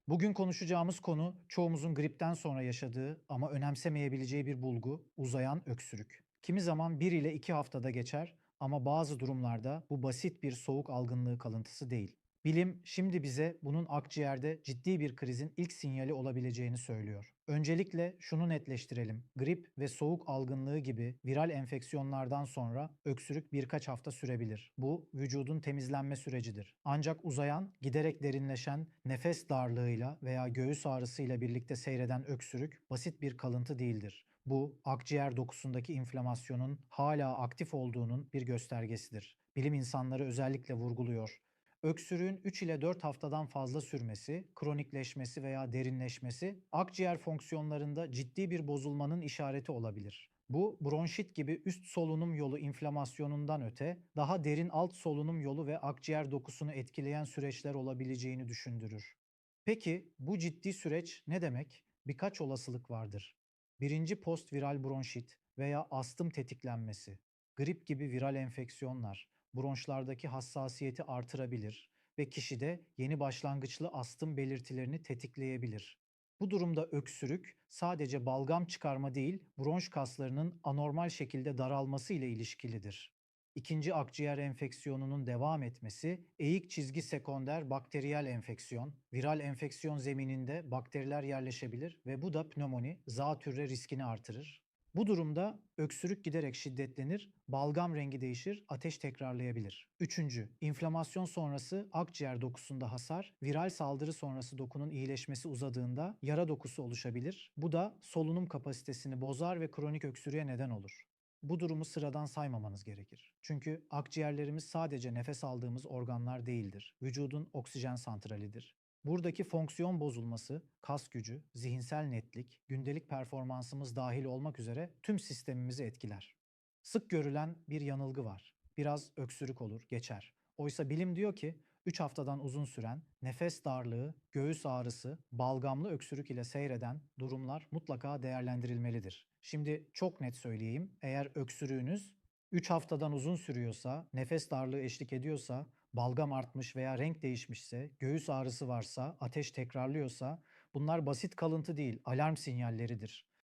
Bugün konuşacağımız konu çoğumuzun gripten sonra yaşadığı ama önemsemeyebileceği bir bulgu, uzayan öksürük. Kimi zaman 1 ile 2 haftada geçer ama bazı durumlarda bu basit bir soğuk algınlığı kalıntısı değil. Bilim şimdi bize bunun akciğerde ciddi bir krizin ilk sinyali olabileceğini söylüyor. Öncelikle şunu netleştirelim. Grip ve soğuk algınlığı gibi viral enfeksiyonlardan sonra öksürük birkaç hafta sürebilir. Bu vücudun temizlenme sürecidir. Ancak uzayan, giderek derinleşen nefes darlığıyla veya göğüs ağrısıyla birlikte seyreden öksürük basit bir kalıntı değildir. Bu, akciğer dokusundaki inflamasyonun hala aktif olduğunun bir göstergesidir. Bilim insanları özellikle vurguluyor. Öksürüğün 3 ile 4 haftadan fazla sürmesi, kronikleşmesi veya derinleşmesi akciğer fonksiyonlarında ciddi bir bozulmanın işareti olabilir. Bu, bronşit gibi üst solunum yolu inflamasyonundan öte, daha derin alt solunum yolu ve akciğer dokusunu etkileyen süreçler olabileceğini düşündürür. Peki bu ciddi süreç ne demek? Birkaç olasılık vardır. Birinci postviral bronşit veya astım tetiklenmesi, grip gibi viral enfeksiyonlar, bronşlardaki hassasiyeti artırabilir ve kişide yeni başlangıçlı astım belirtilerini tetikleyebilir. Bu durumda öksürük sadece balgam çıkarma değil, bronş kaslarının anormal şekilde daralması ile ilişkilidir. İkinci akciğer enfeksiyonunun devam etmesi, eğik çizgi sekonder bakteriyel enfeksiyon, viral enfeksiyon zemininde bakteriler yerleşebilir ve bu da pnömoni, zatürre riskini artırır. Bu durumda öksürük giderek şiddetlenir, balgam rengi değişir, ateş tekrarlayabilir. Üçüncü, inflamasyon sonrası akciğer dokusunda hasar, viral saldırı sonrası dokunun iyileşmesi uzadığında yara dokusu oluşabilir. Bu da solunum kapasitesini bozar ve kronik öksürüğe neden olur. Bu durumu sıradan saymamanız gerekir. Çünkü akciğerlerimiz sadece nefes aldığımız organlar değildir. Vücudun oksijen santralidir. Buradaki fonksiyon bozulması, kas gücü, zihinsel netlik, gündelik performansımız dahil olmak üzere tüm sistemimizi etkiler. Sık görülen bir yanılgı var. Biraz öksürük olur, geçer. Oysa bilim diyor ki 3 haftadan uzun süren nefes darlığı, göğüs ağrısı, balgamlı öksürük ile seyreden durumlar mutlaka değerlendirilmelidir. Şimdi çok net söyleyeyim. Eğer öksürüğünüz 3 haftadan uzun sürüyorsa, nefes darlığı eşlik ediyorsa, balgam artmış veya renk değişmişse, göğüs ağrısı varsa, ateş tekrarlıyorsa bunlar basit kalıntı değil, alarm sinyalleridir.